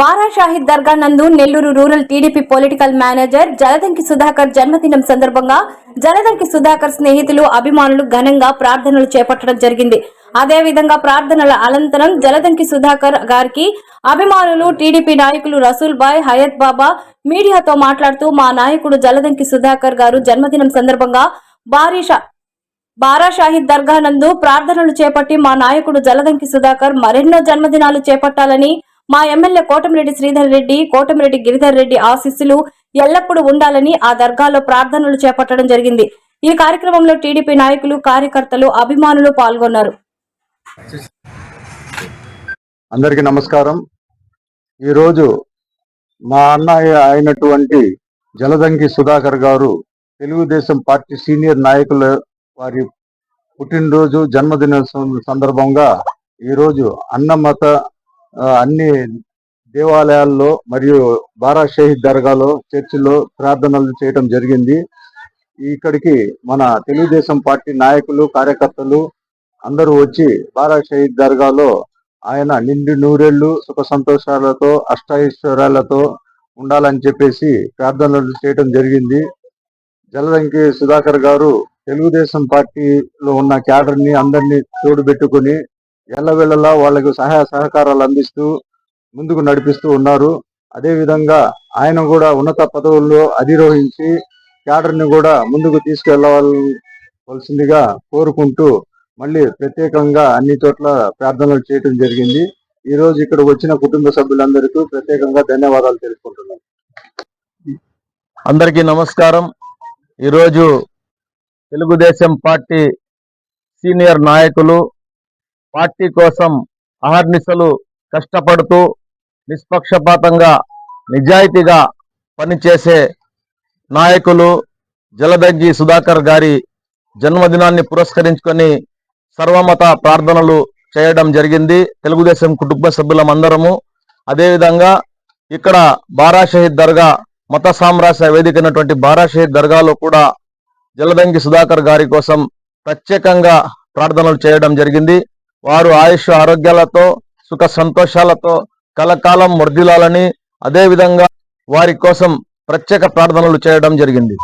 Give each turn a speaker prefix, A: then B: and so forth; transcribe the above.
A: బారా షాహిద్ దర్గా నందు Nellore rural TDP political manager Jaladanki Sudhakar జన్మదినం సందర్భంగా జలదంకి సుధాకర్ స్నేహితులు అభిమానులు ఘనంగా ప్రార్థనలు చేపట్టడం జరిగింది. అదేవిధంగా ప్రార్థనల అనంతరం జలదంకి సుధాకర్ గారికి అభిమానులు టీడీపీ నాయకులు రసూల్ బాయ్, హయత్ బాబా మీడియాతో మాట్లాడుతూ మా నాయకుడు జలదంకి సుధాకర్ గారు జన్మదినం సందర్భంగా బారా షాహిద్ దర్గా నందు ప్రార్థనలు చేపట్టి మా నాయకుడు జలదంకి సుధాకర్ మరెన్నో జన్మదినాలు చేపట్టాలని, మా ఎమ్మెల్యే కోటమిరెడ్డి శ్రీధర్ రెడ్డి, కోటమిరెడ్డి గిరిధర్ రెడ్డి ఆశీస్సులు ఎల్లప్పుడూ ఉండాలని ఆ దర్గాలో ప్రార్థనలు చేపట్టడం జరిగింది. ఈ కార్యక్రమంలో టీడీపీ నాయకులు, కార్యకర్తలు, అభిమానులు పాల్గొన్నారు.
B: అందరికీ నమస్కారం. ఈరోజు మా అన్నయ్య అయినటువంటి జలదంకి సుధాకర్ గారు తెలుగుదేశం పార్టీ సీనియర్ నాయకుల వారి పుట్టినరోజు జన్మదిన సందర్భంగా ఈరోజు అన్నమత అన్ని దేవాలయాల్లో మరియు బారా షాహిద్ దర్గాలో, చర్చిలో ప్రార్థనలు చేయడం జరిగింది. ఇక్కడికి మన తెలుగుదేశం పార్టీ నాయకులు, కార్యకర్తలు అందరూ వచ్చి బారా షాహిద్ దర్గాలో ఆయన నిండు నూరేళ్లు సుఖ సంతోషాలతో, అష్టైశ్వర్యాలతో ఉండాలని చెప్పేసి ప్రార్థనలు చేయడం జరిగింది. జలదంకి సుధాకర్ గారు తెలుగుదేశం పార్టీలో ఉన్న క్యాడర్ని అందరినీ తోడుబెట్టుకుని ఎల్లవేళలా వాళ్ళకు సహాయ సహకారాలు అందిస్తూ ముందుకు నడిపిస్తూ ఉన్నారు. అదేవిధంగా ఆయన కూడా ఉన్నత పదవుల్లో అధిరోహించి క్యాడర్ని కూడా ముందుకు తీసుకెళ్లవలసిందిగా కోరుకుంటూ మళ్ళీ ప్రత్యేకంగా అన్ని చోట్ల ప్రార్థనలు చేయడం జరిగింది. ఈ రోజు ఇక్కడ వచ్చిన కుటుంబ సభ్యులందరికీ ప్రత్యేకంగా ధన్యవాదాలు తెలుసుకుంటున్నాను.
C: అందరికీ నమస్కారం. ఈరోజు తెలుగుదేశం పార్టీ సీనియర్ నాయకులు పార్టీ కోసం అహర్నిశలు కష్టపడుతూ నిష్పక్షపాతంగా, నిజాయితీగా పనిచేసే నాయకులు జలదంకి సుధాకర్ గారి జన్మదినాన్ని పురస్కరించుకొని సర్వమత ప్రార్థనలు చేయడం జరిగింది. తెలుగుదేశం కుటుంబ సభ్యులమందరము. అదేవిధంగా ఇక్కడ బారా షాహిద్ దర్గా మత సామ్రాజ్య వేదికైనటువంటి బారా షాహిద్ దర్గాలో కూడా జలదంకి సుధాకర్ గారి కోసం ప్రత్యేకంగా ప్రార్థనలు చేయడం జరిగింది. వారు ఆయుష్ ఆరోగ్యాలతో, సుఖ సంతోషాలతో కలకాలం వర్ధిల్లాలని, అదేవిధంగా వారి కోసం ప్రత్యేక ప్రార్థనలు చేయడం జరిగింది.